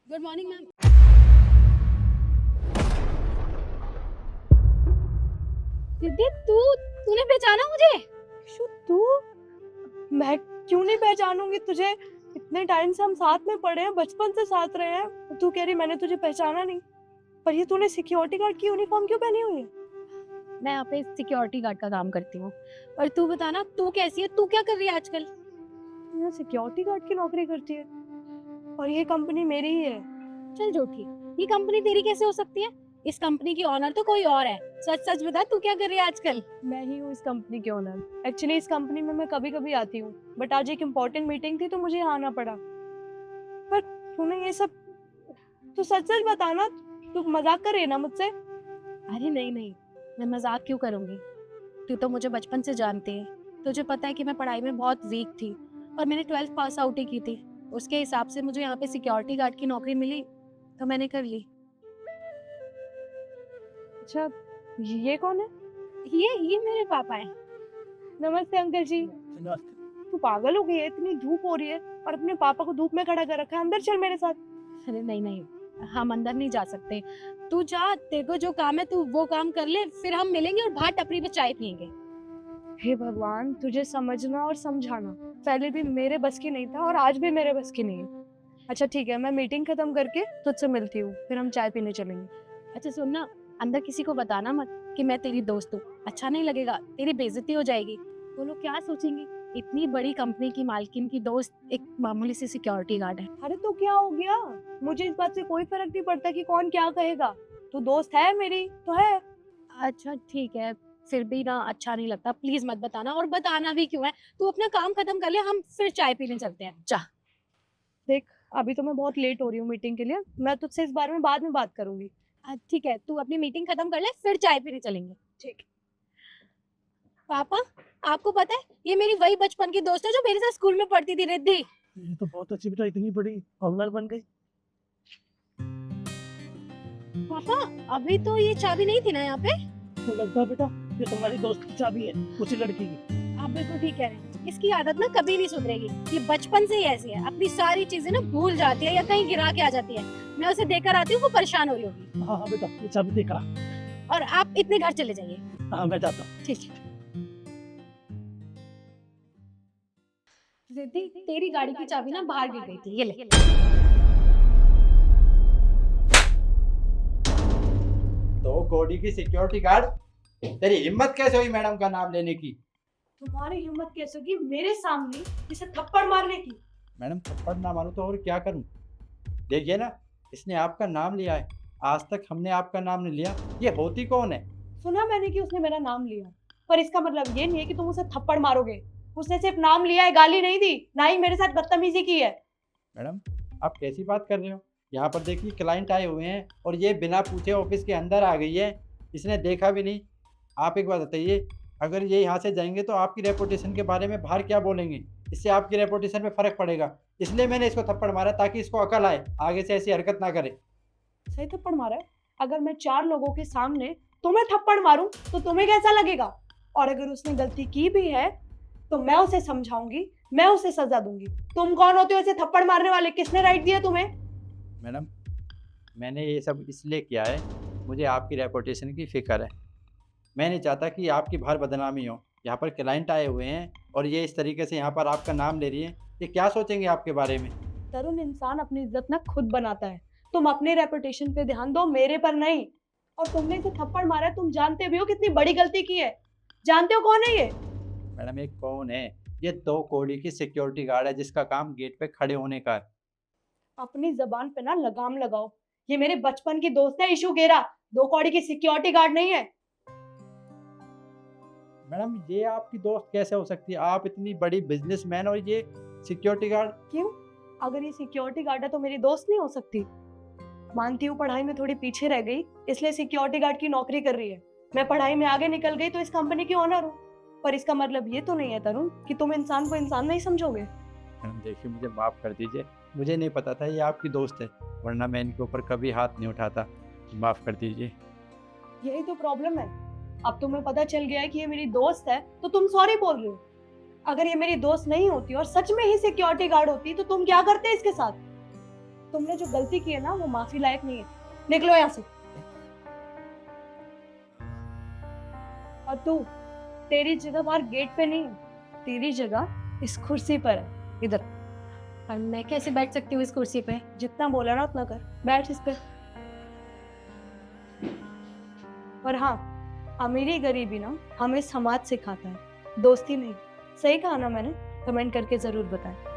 Good morning ma'am. दीदी तूने पहचाना मुझे? शु, तू? मैं क्यों नहीं पहचानूंगी तुझे? इतने टाइम से हम साथ में पढ़े हैं, बचपन से साथ रहे हैं, और तू कह रही मैंने तुझे पहचाना नहीं। पर ये तूने सिक्योरिटी गार्ड की यूनिफॉर्म क्यों पहनी हुई है? मैं यहाँ पे सिक्योरिटी गार्ड का काम करती हूँ। और तू बताना, तू कैसी है? तू क्या कर रही है आजकल? तू यहाँ सिक्योरिटी गार्ड की नौकरी करती है और ये कंपनी मेरी ही है। चल झूठी, ये कंपनी तेरी कैसे हो सकती है? इस कंपनी की ऑनर तो कोई और है। सच सच बता, तू क्या कर रही है आजकल? मैं ही हूँ इस कंपनी की ओनर। एक्चुअली इस कंपनी में मैं कभी कभी आती हूँ, बट आज एक इम्पोर्टेंट मीटिंग थी तो मुझे यहाँ आना पड़ा। पर तूने ये सब, तू सच सच बताना, तू मजाक कर रही है ना मुझसे? अरे नहीं नहीं, मैं मजाक क्यों करूंगी? तू तो मुझे बचपन से जानती है। तुझे पता है कि मैं पढ़ाई में बहुत वीक थी और मैंने 12th पास आउट ही की थी। उसके हिसाब से मुझे यहाँ पे सिक्योरिटी गार्ड की नौकरी मिली तो मैंने कर ली। अच्छा, ये कौन है? ये मेरे पापा है। नमस्ते अंकल जी। तू पागल हो गई है? इतनी धूप हो रही है और अपने पापा को धूप में खड़ा कर रखा है। अंदर चल मेरे साथ। अरे नहीं नहीं, हम अंदर नहीं जा सकते। तू जा, तेरे को जो काम है तू वो काम कर ले, फिर हम मिलेंगे और बाहर टपरी पे चाय पियेंगे। हे भगवान, तुझे समझना और समझाना पहले भी मेरे बस की नहीं था और आज भी मेरे बस की नहीं है। अच्छा ठीक है, मैं मीटिंग खत्म करके तुझसे मिलती हूँ, फिर हम चाय पीने चलेंगे। अच्छा सुनना, अंदर किसी को बताना मत कि मैं तेरी दोस्त हूँ। अच्छा नहीं लगेगा, तेरी बेइज्जती हो जाएगी। वो लोग क्या सोचेंगे? इतनी बड़ी कंपनी की मालकिन की दोस्त एक मामूली सी सिक्योरिटी गार्ड है। अरे तो क्या हो गया? मुझे इस बात से कोई फर्क नहीं पड़ता कि कौन क्या कहेगा। तू दोस्त है मेरी तो है। अच्छा ठीक है, फिर भी ना अच्छा नहीं लगता। प्लीज मत बताना, और बताना भी क्यों है? तू अपना काम खत्म कर ले, हम फिर चाय पीने चलते हैं। जा। देख, अभी तो मैं बहुत लेट हो रही हूँ मीटिंग के लिए। मैं तुझसे इस बारे में बाद में बात करूंगी। ठीक है, तू अपनी मीटिंग खत्म कर ले, फिर चाय पीने चलेंगे। ठीक। पापा, आपको पता है ये मेरी वही बचपन की दोस्त है जो मेरे साथ स्कूल में पढ़ती थी, रिद्धि। ये तो बहुत अच्छी बेटा, इतनी बड़ी ऑनर बन गई। पापा, अभी तो ये चाबी नहीं थी ना यहाँ पे? तो लगता है बेटा ये तुम्हारी दोस्त की चाबी है, उसी लड़की की। आप बिल्कुल ठीक कह रहे हैं। इसकी आदत ना कभी नहीं सुधरेगी। ये बचपन से ही ऐसी है, अपनी सारी चीजें ना भूल जाती है या कहीं गिरा के आ जाती है। मैं उसे देकर आती हूँ, वो परेशान हो रही होगी। हाँ हाँ बेटा, ये चाबी देखा। और आप इतने घर चले जाइए। हाँ मैं जाता हूँ। ठीक है। रिद्धि, तेरी गाड़ी की चाबी ना बाहर गिर गई थी, ये ले। तो कोडी की सिक्योरिटी गार्ड, तेरी हिम्मत कैसे हुई मैडम का नाम लेने की? तुम्हारी हिम्मत कैसे होगी मेरे सामने इसे थप्पड़ मारने की? मैडम थप्पड़ ना मारूं तो और क्या करूं? देखिए ना, इसने आपका नाम लिया है, आज तक हमने आपका नाम नहीं लिया। ये होती कौन है? सुना मैंने कि उसने मेरा नाम लिया, पर इसका मतलब ये नहीं है कि तुम उसे थप्पड़ मारोगे। उसने सिर्फ नाम लिया है, गाली नहीं दी, ना ही मेरे साथ बदतमीजी की है। मैडम आप कैसी बात कर रहे हो? यहाँ पर देखिए क्लाइंट आए हुए हैं और ये बिना पूछे ऑफिस के अंदर आ गई है, इसने देखा भी नहीं। आप एक बात बताइए, अगर ये यहाँ से जाएंगे तो आपकी रेपुटेशन के बारे में बाहर क्या बोलेंगे? इससे आपकी रेपुटेशन पे फर्क पड़ेगा। इसलिए मैंने इसको थप्पड़ मारा ताकि इसको अकल आए, आगे से ऐसी हरकत ना करे। सही थप्पड़ मारा है? अगर मैं 4 लोगों के सामने तुम्हें थप्पड़ मारूं तो तुम्हें कैसा लगेगा? और अगर उसने गलती की भी है तो मैं उसे समझाऊंगी, मैं उसे सजा दूंगी। तुम कौन होते हो ऐसे थप्पड़ मारने वाले? किसने राइट दिया तुम्हें? मैडम मैंने ये सब इसलिए किया है, मुझे आपकी रेपुटेशन की फ़िक्र है। मैं नहीं चाहता कि आपकी बाहर बदनामी हो। यहाँ पर क्लाइंट आए हुए हैं और ये इस तरीके से यहाँ पर आपका नाम ले रही है, ये क्या सोचेंगे आपके बारे में? तरुण इंसान अपनी इज्जत ना खुद बनाता है। तुम अपने रेपुटेशन पे ध्यान दो, मेरे पर नहीं। और तुमने इसे थप्पड़ मारा है, तुम जानते भी हो कितनी बड़ी गलती की है। जानते हो कौन है ये? मैडम ये कौन है? ये 2 कौड़ी की सिक्योरिटी गार्ड है जिसका काम गेट पे खड़े होने का है। अपनी जबान पे ना लगाम लगाओ। ये मेरे बचपन की दोस्त है इशू गेरा, 2 कौड़ी की सिक्योरिटी गार्ड नहीं है। मैडम ये आपकी दोस्त कैसे हो सकती है? आप इतनी बड़ी बिजनेसमैन और ये सिक्योरिटी गार्ड? क्यों? अगर ये सिक्योरिटी गार्ड है तो मेरी दोस्त नहीं हो सकती? मानती हूँ पढ़ाई में थोड़ी पीछे रह गई, इसलिए सिक्योरिटी गार्ड की नौकरी कर रही है। मैं पढ़ाई में आगे निकल गई तो इस कंपनी की ओनर हूँ। पर इसका मतलब ये तो नहीं है तरुण कि तुम इंसान को इंसान नहीं समझोगे। मैडम देखिए, मुझे माफ़ कर दीजिए, मुझे नहीं पता था ये आपकी दोस्त है, वरना मैं इनके ऊपर कभी हाथ नहीं उठाता। माफ़ कर दीजिए। यही तो प्रॉब्लम है। अब तुम्हें पता चल गया है कि ये मेरी दोस्त है तो तुम सॉरी बोल रहे हो। अगर ये मेरी दोस्त नहीं होती और सच में ही सिक्योरिटी गार्ड होती तो तुम क्या करते इसके साथ? तुमने जो गलती की है ना वो माफी लायक नहीं है। निकलो यहाँ से। और तू, तेरी जगह बाहर गेट पे नहीं है, तेरी जगह इस कुर्सी पर है, इधर। और मैं कैसे बैठ सकती हूँ इस कुर्सी पे? जितना बोला ना उतना कर, बैठ इस पे। और हाँ, अमीरी गरीबी ना हमें समाज सिखाता है, दोस्ती नहीं। सही कहा ना मैंने? कमेंट करके जरूर बताएं।